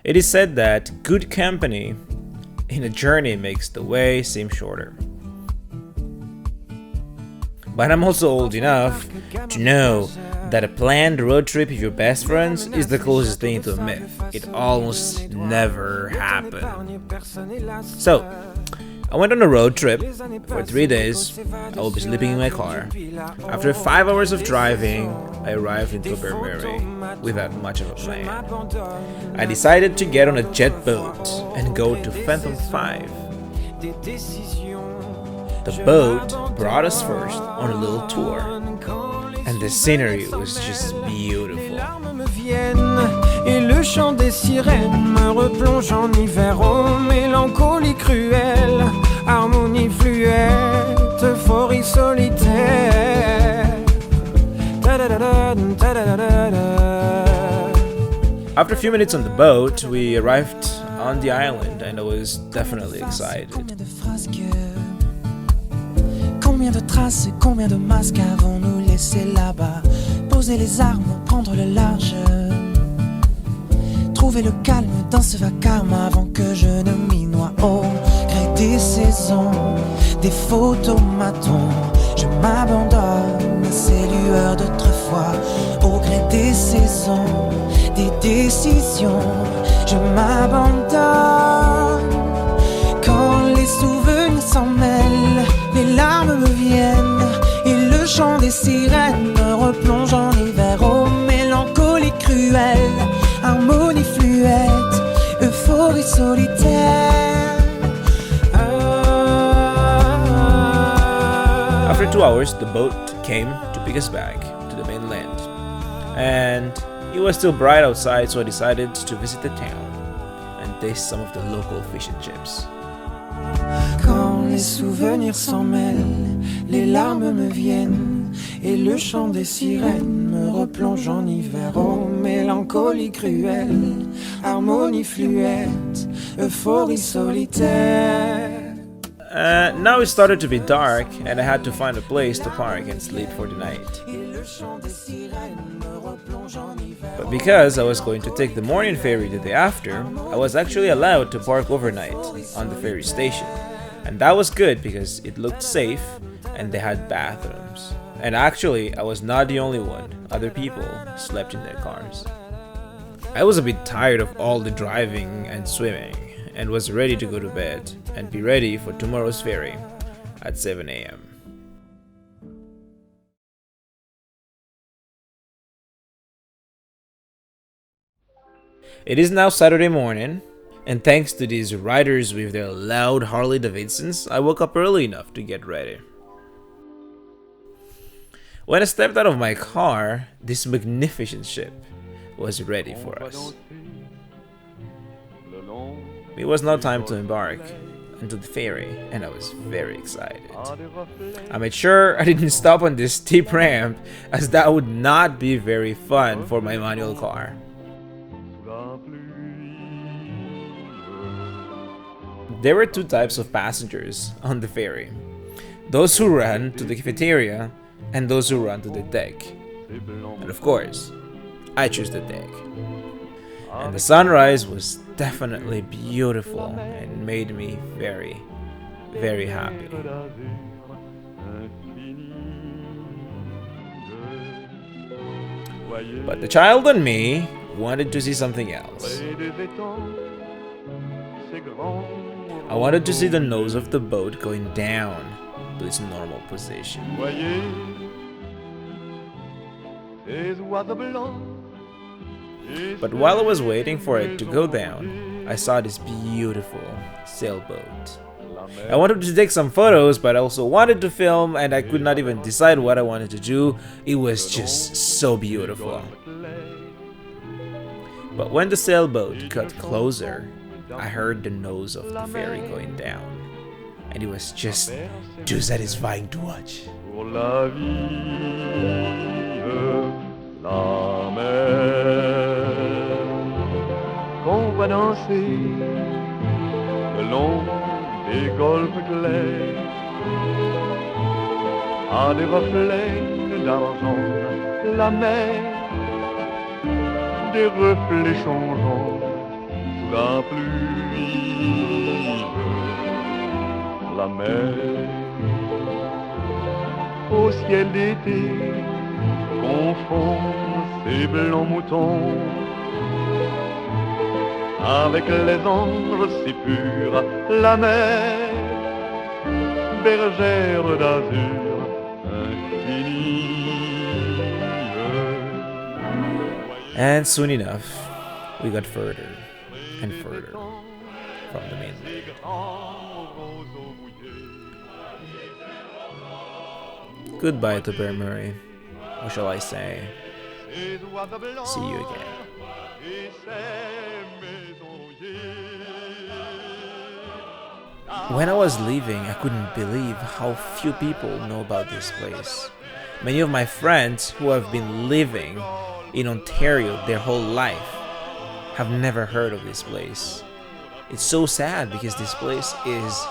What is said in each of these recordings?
It is said that good company in a journey makes the way seem shorter. But I'm also old enough to know that a planned road trip with your best friends is the closest thing to a myth. It almost never happened. So, I went on a road trip for 3 days. I will be sleeping in my car. After 5 hours of driving, I arrived in Tobermory without much of a plan. I decided to get on a jet boat and go to Phantom 5. The boat brought us first on a little tour, and the scenery was just beautiful. Et le chant des sirènes me replonge en hiver, oh mélancolie cruelle, harmonie fluette, euphorie solitaire. After a few minutes on the boat, we arrived on the island and I was definitely excited. Combien de traces, combien de masques avons-nous laissé là-bas? Poser les armes, prendre le large. Trouver le calme dans ce vacarme avant que je ne m'y noie. Au gré des saisons, des photomatons, je m'abandonne à ces lueurs d'autrefois. Au gré des saisons, des décisions, je m'abandonne. Quand les souvenirs s'en mêlent, les larmes me viennent et le chant des sirènes me replonge en hiver. Oh mélancolie cruelle, harmonie fluette, euphorie solitaire. After 2 hours, the boat came to pick us back to the mainland. And it was still bright outside, so I decided to visit the town and taste some of the local fish and chips. Quand les souvenirs s'en mêlent, les larmes me viennent et le chant des sirènes me replonge en hiver. Oh mélancolie cruelle, harmonie fluette, euphorie solitaire. Now it started to be dark and I had to find a place to park and sleep for the night. But because I was going to take the morning ferry the day after, I was actually allowed to park overnight on the ferry station. And that was good because it looked safe and they had bathrooms. And actually, I was not the only one. Other people slept in their cars. I was a bit tired of all the driving and swimming and was ready to go to bed and be ready for tomorrow's ferry at 7 a.m. It is now Saturday morning, and thanks to these riders with their loud Harley Davidsons, I woke up early enough to get ready. When I stepped out of my car, this magnificent ship was ready for us. It was now time to embark onto the ferry, and I was very excited. I made sure I didn't stop on this steep ramp, as that would not be very fun for my manual car. There were 2 types of passengers on the ferry. Those who ran to the cafeteria and those who ran to the deck. And of course, I chose the deck. And the sunrise was definitely beautiful and made me very, very happy. But the child in me wanted to see something else. I wanted to see the nose of the boat going down to its normal position. But while I was waiting for it to go down, I saw this beautiful sailboat. I wanted to take some photos, but I also wanted to film, and I could not even decide what I wanted to do. It was just so beautiful. But when the sailboat got closer, I heard the nose of the ferry going down, and it was just too satisfying to watch. Qu'on voit danser le long des golfes clairs à des reflets d'argent, la mer, des reflets changeants la pluie, la mer, au ciel d'été, confond ces blancs moutons avec les anges si purs, la mer, bergère d'azur infinie. And soon enough, we got further and further from the mainland. Goodbye, Tobermory. What shall I say? See you again. When I was leaving, I couldn't believe how few people know about this place. Many of my friends who have been living in Ontario their whole life have never heard of this place. It's so sad because this place is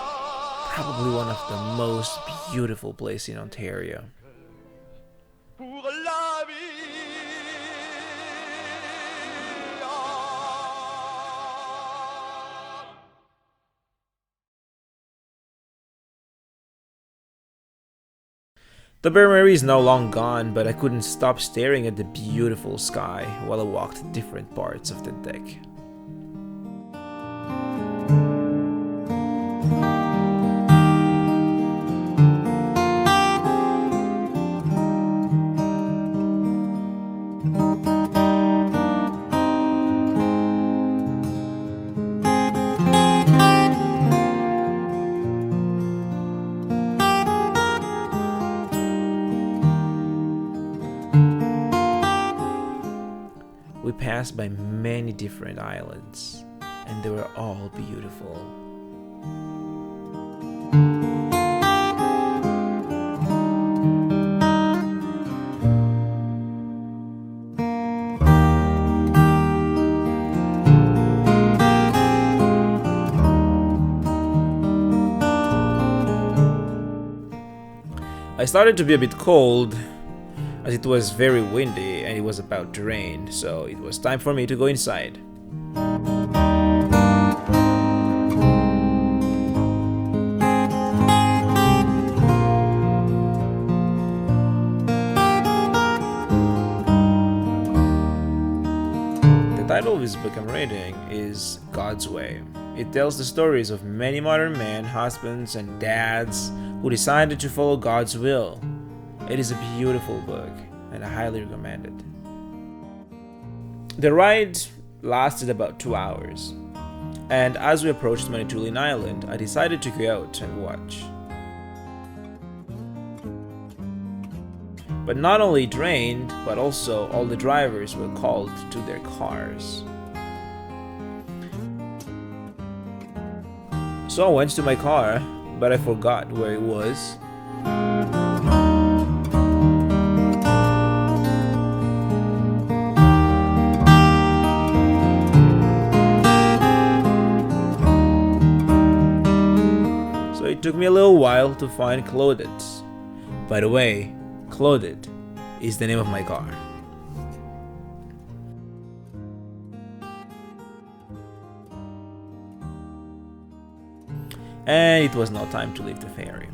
probably one of the most beautiful places in Ontario. The Tobermory is now long gone, but I couldn't stop staring at the beautiful sky while I walked different parts of the deck. We passed by many different islands, and they were all beautiful. I started to be a bit cold, as it was very windy and it was about to rain, so it was time for me to go inside. The title of this book I'm reading is God's Way. It tells the stories of many modern men, husbands, and dads who decided to follow God's will. It is a beautiful book, and I highly recommend it. The ride lasted about 2 hours, and as we approached Manitoulin Island, I decided to go out and watch. But not only it rained, but also all the drivers were called to their cars. So I went to my car, but I forgot where it was. It took me a little while to find Clodit. By the way, Clodit is the name of my car. And it was now time to leave the ferry.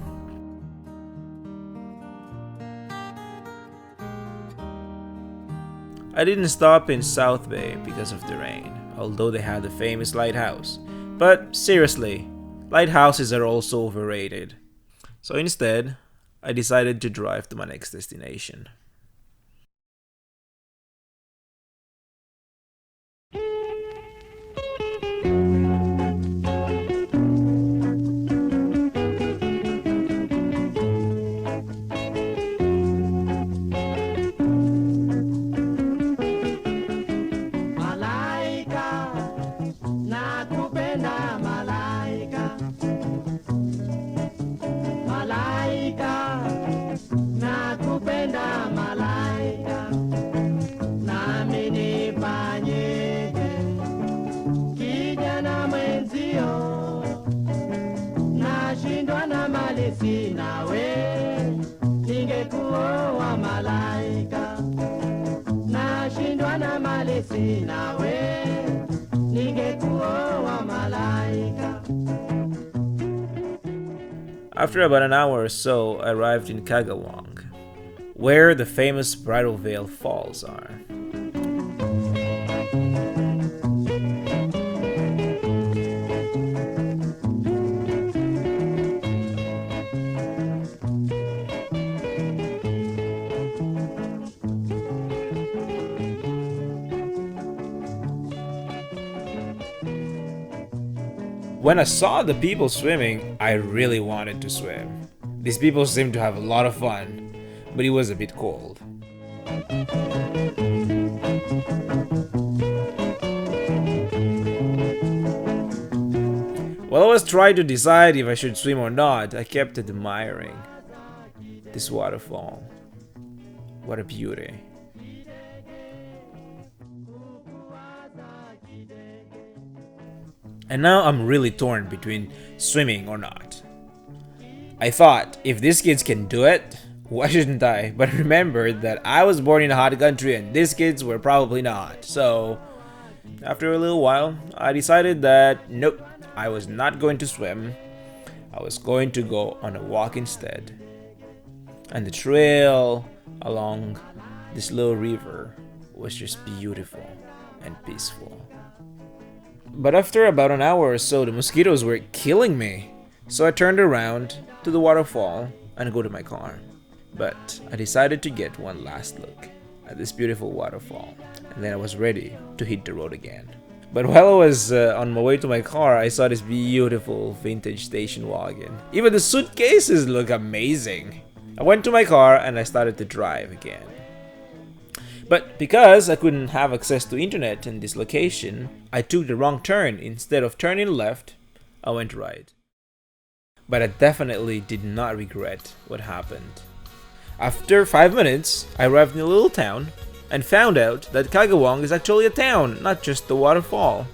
I didn't stop in South Bay because of the rain, although they had the famous lighthouse. But seriously, lighthouses are also overrated. So instead, I decided to drive to my next destination. Nawe ningekuwa After about an hour or so, I arrived in Kagawang, where the famous Bridal Veil Falls are. When I saw the people swimming, I really wanted to swim. These people seemed to have a lot of fun, but it was a bit cold. While I was trying to decide if I should swim or not, I kept admiring this waterfall. What a beauty. And now I'm really torn between swimming or not. I thought, if these kids can do it, why shouldn't I? But I remembered that I was born in a hot country and these kids were probably not. So, after a little while, I decided that nope, I was not going to swim. I was going to go on a walk instead. And the trail along this little river was just beautiful and peaceful. But after about an hour or so, the mosquitoes were killing me. So I turned around to the waterfall and go to my car. But I decided to get one last look at this beautiful waterfall. And then I was ready to hit the road again. But while I was on my way to my car, I saw this beautiful vintage station wagon. Even the suitcases look amazing. I went to my car and I started to drive again. But because I couldn't have access to internet in this location, I took the wrong turn. Instead of turning left, I went right. But I definitely did not regret what happened. After 5 minutes, I arrived in a little town and found out that Kagawang is actually a town, not just the waterfall.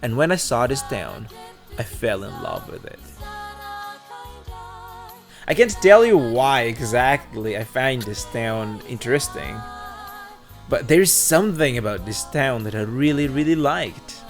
And when I saw this town, I fell in love with it. I can't tell you why exactly I find this town interesting, but there's something about this town that I really liked.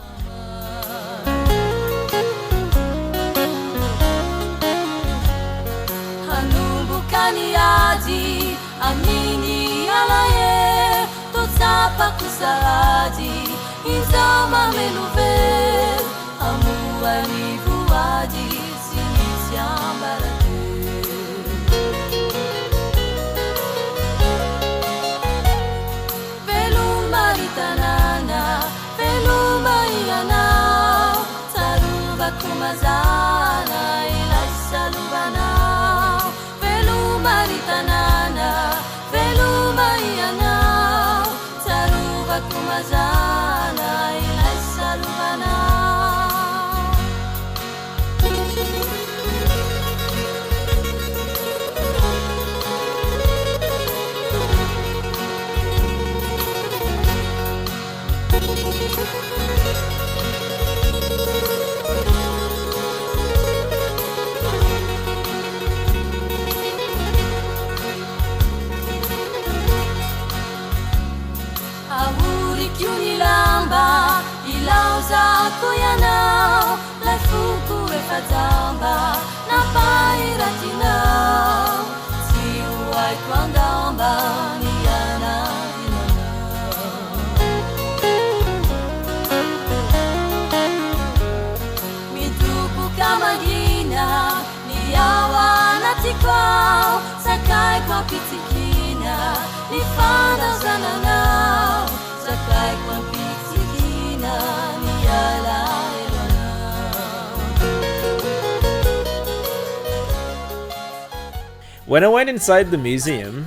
When I went inside the museum,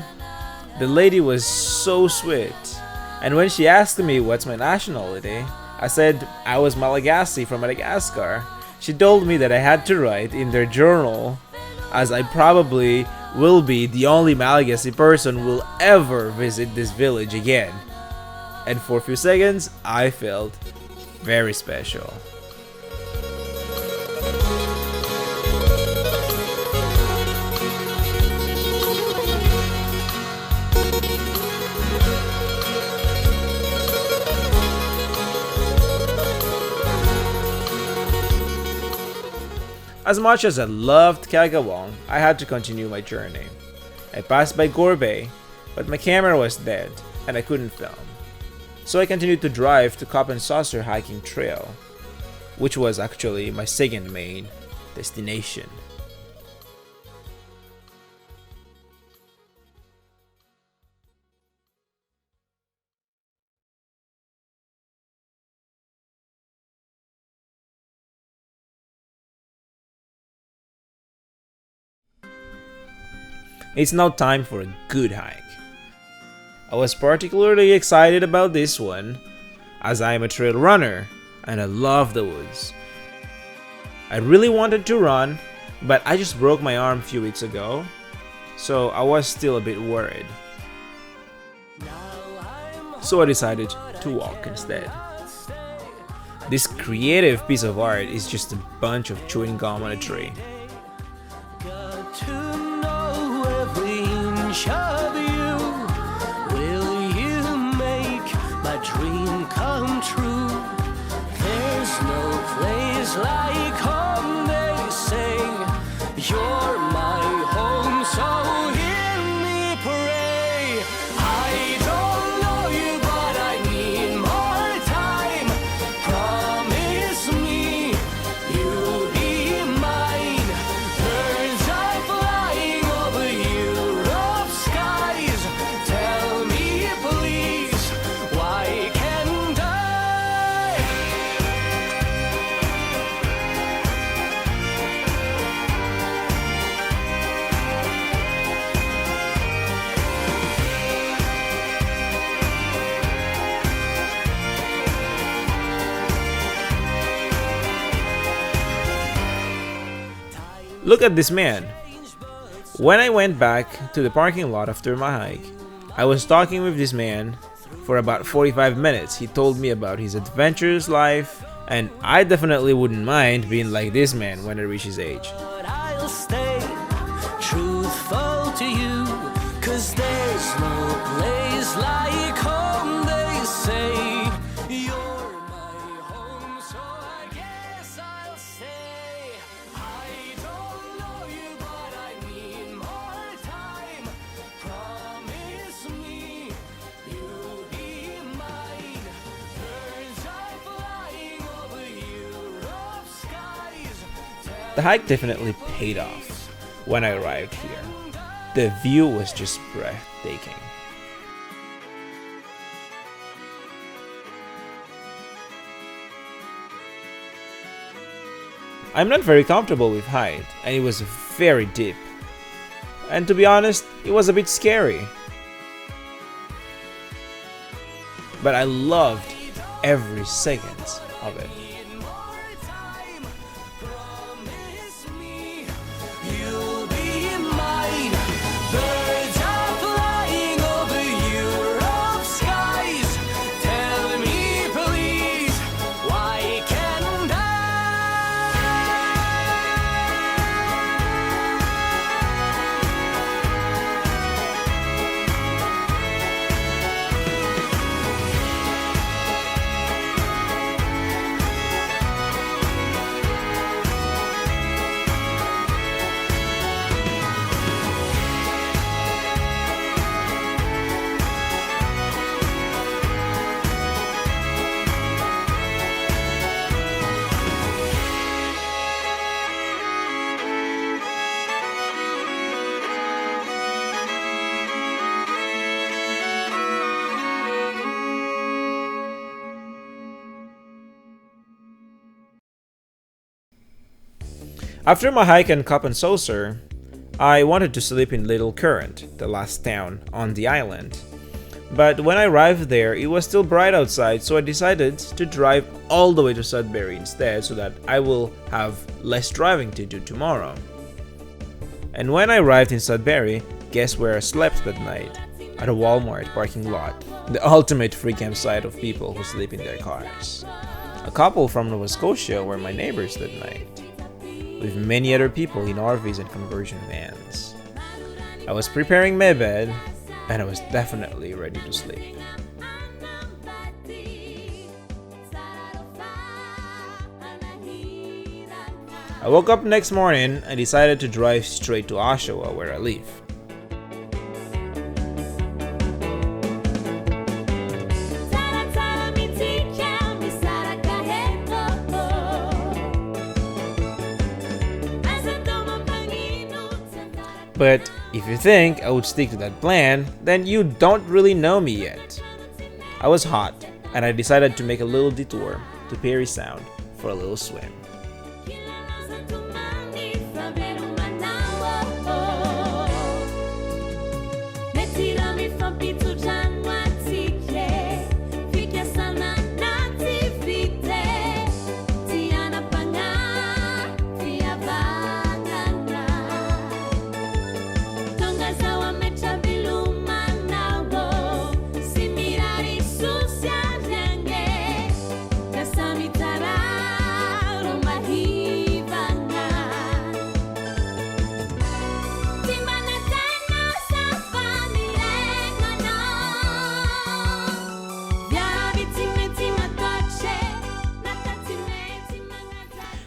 the lady was so sweet. And when she asked me what's my nationality, I said I was Malagasy from Madagascar. She told me that I had to write in their journal, as I probably will be the only Malagasy person who will ever visit this village again. And for a few seconds, I felt very special. As much as I loved Kagawong, I had to continue my journey. I passed by Gorbey, but my camera was dead and I couldn't film. So I continued to drive to Cup and Saucer hiking trail, which was actually my second main destination. It's now time for a good hike. I was particularly excited about this one as I am a trail runner and I love the woods. I really wanted to run, but I just broke my arm a few weeks ago, so I was still a bit worried. So I decided to walk instead. This creative piece of art is just a bunch of chewing gum on a tree. Of you, will you make my dream come true? There's no place like home, they say. You're my home, so hear me pray. I don't know you, but I need more time. Promise me you'll be mine. Birds are flying over you. Tell me please, why can't I? Look at this man. When I went back to the parking lot after my hike, I was talking with this man for about 45 minutes. He told me about his adventurous life, and I definitely wouldn't mind being like this man when I reach his age. But I'll stay truthful to you, 'cause there's no place like home, they say. You're my home, so I guess I'll stay. I don't know you, but I need more time. Promise me you'll be mine. Birds are flying over Europe's skies. The hike definitely paid off when I arrived here. The view was just breathtaking. I'm not very comfortable with height, and it was very deep. And to be honest, it was a bit scary. But I loved every second of it. You'll be mine. Birds are flying over Europe's skies. Tell me please, why can't I? After my hike in Cup and Saucer, I wanted to sleep in Little Current, the last town on the island. But when I arrived there, it was still bright outside, so I decided to drive all the way to Sudbury instead so that I will have less driving to do tomorrow. And when I arrived in Sudbury, guess where I slept that night? At a Walmart parking lot, the ultimate free campsite of people who sleep in their cars. A couple from Nova Scotia were my neighbors that night, with many other people in RVs and conversion vans. I was preparing my bed, and I was definitely ready to sleep. I woke up next morning and decided to drive straight to Oshawa, where I live. But if you think I would stick to that plan, then you don't really know me yet. I was hot, and I decided to make a little detour to Perry Sound for a little swim.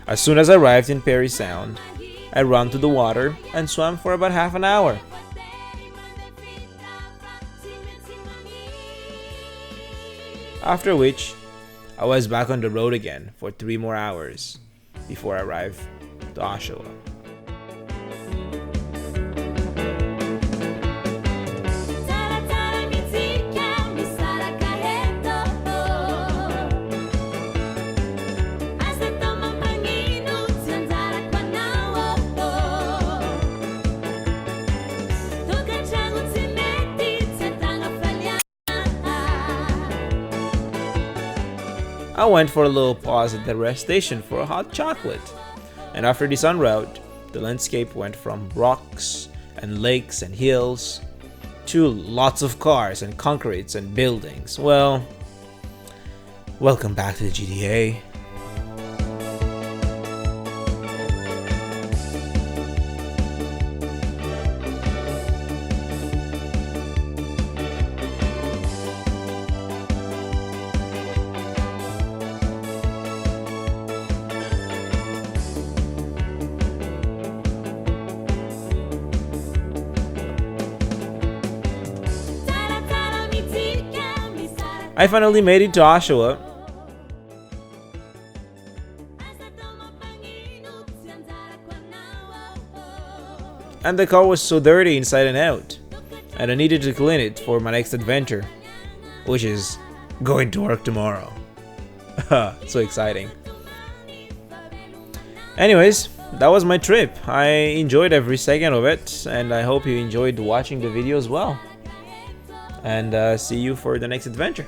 As soon as I arrived in Perry Sound, I ran to the water and swam for about half an hour. After which, I was back on the road again for 3 more hours before I arrived to Oshawa. I went for a little pause at the rest station for a hot chocolate, and after this en route, the landscape went from rocks and lakes and hills to lots of cars and concretes and buildings. Well, welcome back to the GTA. I finally made it to Oshawa, and the car was so dirty inside and out, and I needed to clean it for my next adventure, which is going to work tomorrow. So exciting. Anyways, that was my trip. I enjoyed every second of it, and I hope you enjoyed watching the video as well. And see you for the next adventure.